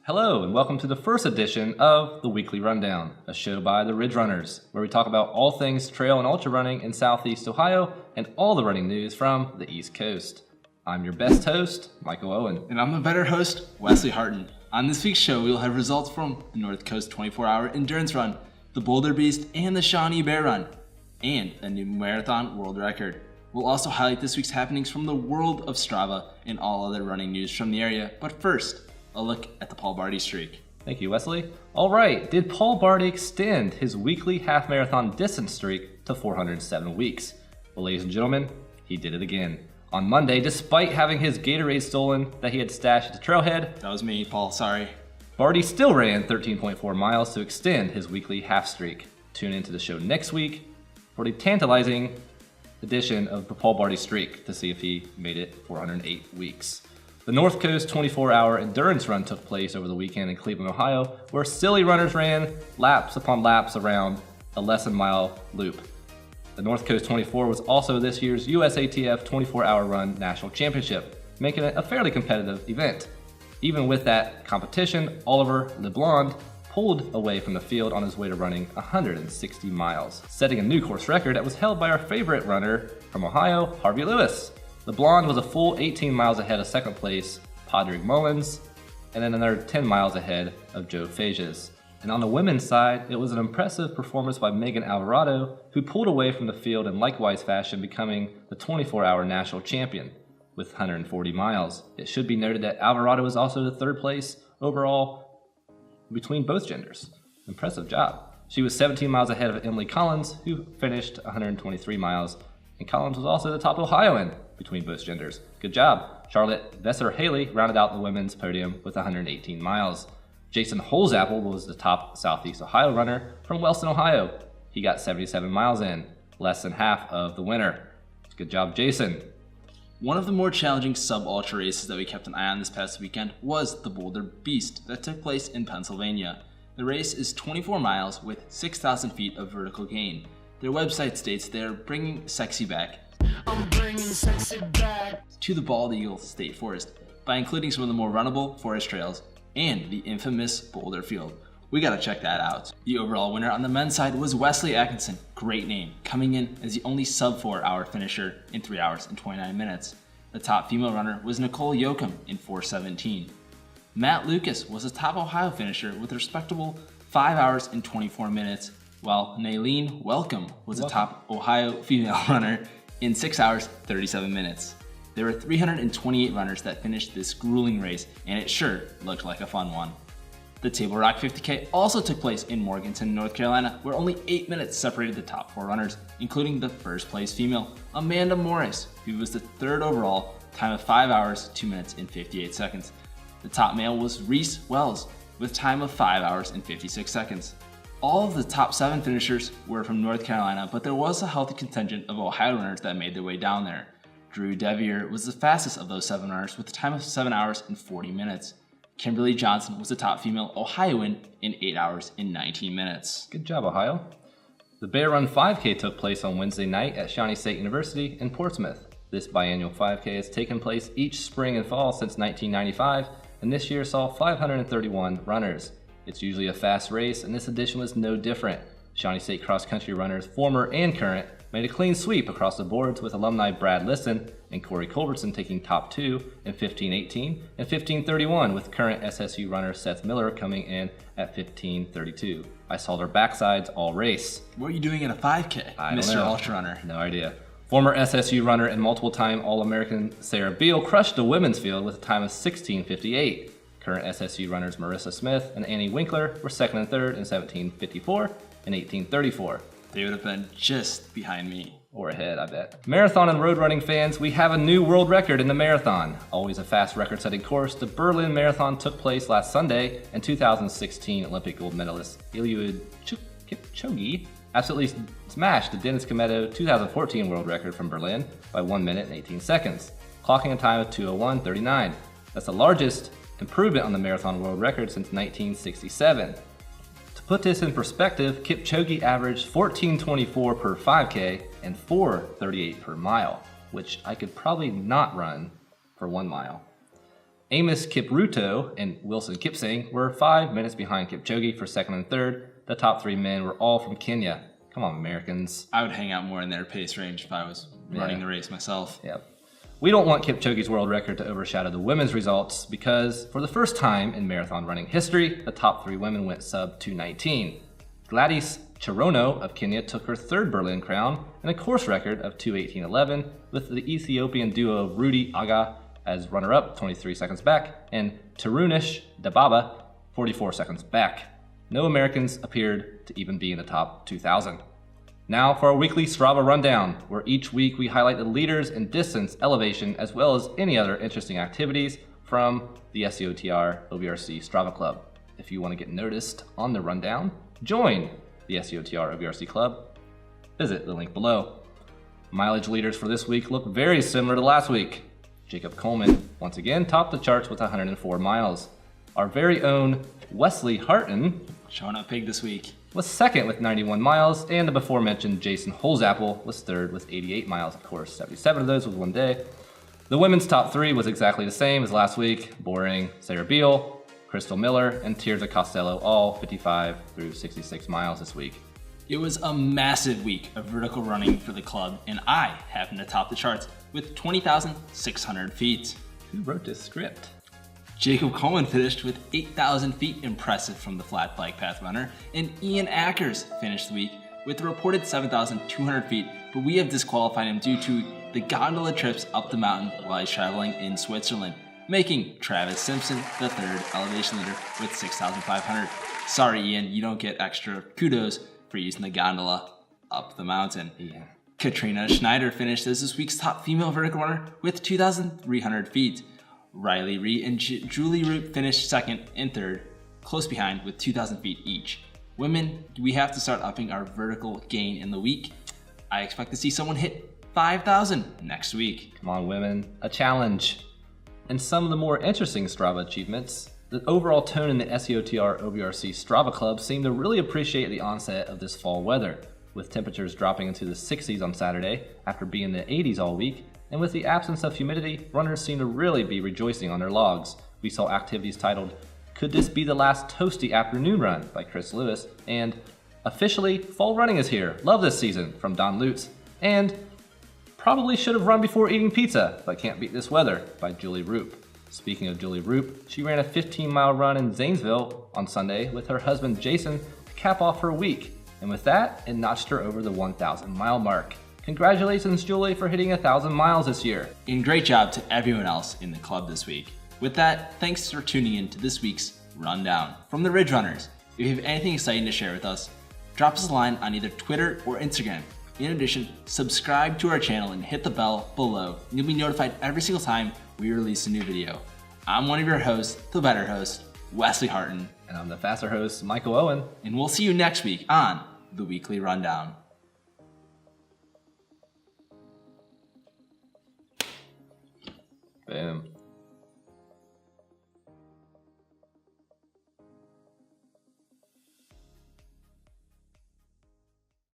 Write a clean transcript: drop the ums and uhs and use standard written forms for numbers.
Hello and welcome to the first edition of the Weekly Rundown, a show by the Ridge Runners, where we talk about all things trail and ultra running in Southeast Ohio and all the running news from the East Coast. I'm your best host, Michael Owen. And I'm the better host, Wesley Harton. On this week's show, we'll have results from the Northcoast 24-hour endurance run, the Boulder Beast, and the Shawnee Bear Run, and a new marathon world record. We'll also highlight this week's happenings from the world of Strava and all other running news from the area. But first, a look at the Barte Streak. Thank you, Wesley. All right, did Barte extend his weekly half marathon distance streak to 407 weeks? Well, ladies and gentlemen, he did it again. On Monday, despite having his Gatorade stolen that he had stashed at the trailhead. That was me, Paul, sorry. Barte still ran 13.4 miles to extend his weekly half streak. Tune into the show next week for the tantalizing edition of the Barte Streak to see if he made it 408 weeks. The Northcoast 24-hour endurance run took place over the weekend in Cleveland, Ohio, where silly runners ran laps upon laps around a less than mile loop. The Northcoast 24 was also this year's USATF 24-hour run national championship, making it a fairly competitive event. Even with that competition, Oliver LeBlond pulled away from the field on his way to running 160 miles, setting a new course record that was held by our favorite runner from Ohio, Harvey Lewis. LeBlond was a full 18 miles ahead of second place Padraig Mullins, and then another 10 miles ahead of Joe Fages. And on the women's side, it was an impressive performance by Megan Alvarado, who pulled away from the field in likewise fashion, becoming the 24-hour national champion with 140 miles. It should be noted that Alvarado was also the third place overall between both genders. Impressive job. She was 17 miles ahead of Emily Collins, who finished 123 miles, and Collins was also the top Ohioan between both genders. Good job. Charlotte Vesser-Haley rounded out the women's podium with 118 miles. Jason Holzapfel was the top Southeast Ohio runner from Wellston, Ohio. He got 77 miles in, less than half of the winner. Good job, Jason. One of the more challenging sub-ultra races that we kept an eye on this past weekend was the Boulder Beast that took place in Pennsylvania. The race is 24 miles with 6,000 feet of vertical gain. Their website states they're bringing sexy back. I'm bringing sexy back to the Bald Eagle State Forest by including some of the more runnable forest trails and the infamous Boulder Field. We gotta check that out. The overall winner on the men's side was Wesley Atkinson, great name, coming in as the only sub 4-hour finisher in 3 hours and 29 minutes. The top female runner was Nicole Yoakum in 4:17. Matt Lucas was the top Ohio finisher with a respectable 5 hours and 24 minutes, while Nailene Welcome was the top Ohio female runner in 6 hours, 37 minutes. There were 328 runners that finished this grueling race, and it sure looked like a fun one. The Table Rock 50K also took place in Morganton, North Carolina, where only 8 minutes separated the top 4 runners, including the first place female, Amanda Morris, who was the third overall, time of 5 hours, 2 minutes, and 58 seconds. The top male was Reese Wells, with time of 5 hours and 56 seconds. All of the top 7 finishers were from North Carolina, but there was a healthy contingent of Ohio runners that made their way down there. Drew Devier was the fastest of those 7 runners with a time of 7 hours and 40 minutes. Kimberly Johnson was the top female Ohioan in 8 hours and 19 minutes. Good job, Ohio. The Bear Run 5K took place on Wednesday night at Shawnee State University in Portsmouth. This biannual 5K has taken place each spring and fall since 1995, and this year saw 531 runners. It's usually a fast race, and this edition was no different. Shawnee State cross-country runners, former and current, made a clean sweep across the boards with alumni Brad Liston and Corey Culbertson taking top 2 in 15:18 and 15:31, with current SSU runner Seth Miller coming in at 15:32. I saw their backsides all race. What are you doing in a 5K, Mr. Ultra Runner? No idea. Former SSU runner and multiple-time All-American Sarah Beal crushed the women's field with a time of 16:58. Current SSU runners Marissa Smith and Annie Winkler were second and third in 17:54 and 18:34. They would have been just behind me. Or ahead, I bet. Marathon and road running fans, we have a new world record in the marathon. Always a fast record-setting course, the Berlin Marathon took place last Sunday, and 2016 Olympic gold medalist Eliud Kipchoge absolutely smashed the Dennis Cometto 2014 world record from Berlin by 1 minute and 18 seconds, clocking a time of 2:01:39. That's the largest improvement on the marathon world record since 1967. To put this in perspective, Kipchoge averaged 14:24 per 5K and 4:38 per mile, which I could probably not run for 1 mile. Amos Kipruto and Wilson Kipsang were 5 minutes behind Kipchoge for second and third. The top 3 men were all from Kenya. Come on, Americans. I would hang out more in their pace range if I was running the race myself. Yep. We don't want Kipchoge's world record to overshadow the women's results because for the first time in marathon running history, the top 3 women went sub 2:19. Gladys Cherono of Kenya took her 3rd Berlin crown and a course record of 2:18:11, with the Ethiopian duo of Rudy Aga as runner-up, 23 seconds back, and Tarunish Dababa, 44 seconds back. No Americans appeared to even be in the top 2,000. Now for our weekly Strava rundown, where each week we highlight the leaders in distance, elevation, as well as any other interesting activities from the SEOTR OVRC Strava Club. If you want to get noticed on the rundown, join the SEOTR OVRC Club. Visit the link below. Mileage leaders for this week look very similar to last week. Jacob Coleman once again topped the charts with 104 miles. Our very own Wesley Harton, showing up big this week, was second with 91 miles, and the before mentioned Jason Holzapfel was third with 88 miles. Of course, 77 of those was one day. The women's top 3 was exactly the same as last week. Boring Sarah Beal, Crystal Miller, and Tirza Costello, all 55 through 66 miles this week. It was a massive week of vertical running for the club, and I happened to top the charts with 20,600 feet. Who wrote this script? Jacob Coleman finished with 8,000 feet, impressive from the flat bike path runner, and Ian Ackers finished the week with a reported 7,200 feet, but we have disqualified him due to the gondola trips up the mountain while he's traveling in Switzerland, making Travis Simpson the 3rd elevation leader with 6,500. Sorry, Ian, you don't get extra kudos for using the gondola up the mountain. Yeah. Katrina Schneider finished as this week's top female vertical runner with 2,300 feet. Riley Ree and Julie Root finished second and third, close behind with 2,000 feet each. Women, we have to start upping our vertical gain in the week. I expect to see someone hit 5,000 next week. Come on, women, a challenge. And some of the more interesting Strava achievements, the overall tone in the SEOTR OVRC Strava Club seemed to really appreciate the onset of this fall weather, with temperatures dropping into the 60s on Saturday after being in the 80s all week. And with the absence of humidity, runners seem to really be rejoicing on their logs. We saw activities titled, "Could This Be the Last Toasty Afternoon Run?" by Chris Lewis, and "Officially, Fall Running is Here, Love This Season" from Don Lutz, and "Probably Should Have Run Before Eating Pizza, but Can't Beat This Weather" by Julie Roop. Speaking of Julie Roop, she ran a 15-mile run in Zanesville on Sunday with her husband Jason to cap off her week, and with that, it notched her over the 1,000-mile mark. Congratulations, Julie, for hitting 1,000 miles this year. And great job to everyone else in the club this week. With that, thanks for tuning in to this week's Rundown from the Ridge Runners. If you have anything exciting to share with us, drop us a line on either Twitter or Instagram. In addition, subscribe to our channel and hit the bell below, and you'll be notified every single time we release a new video. I'm one of your hosts, the better host, Wesley Harton. And I'm the faster host, Michael Owen. And we'll see you next week on the Weekly Rundown. Boom.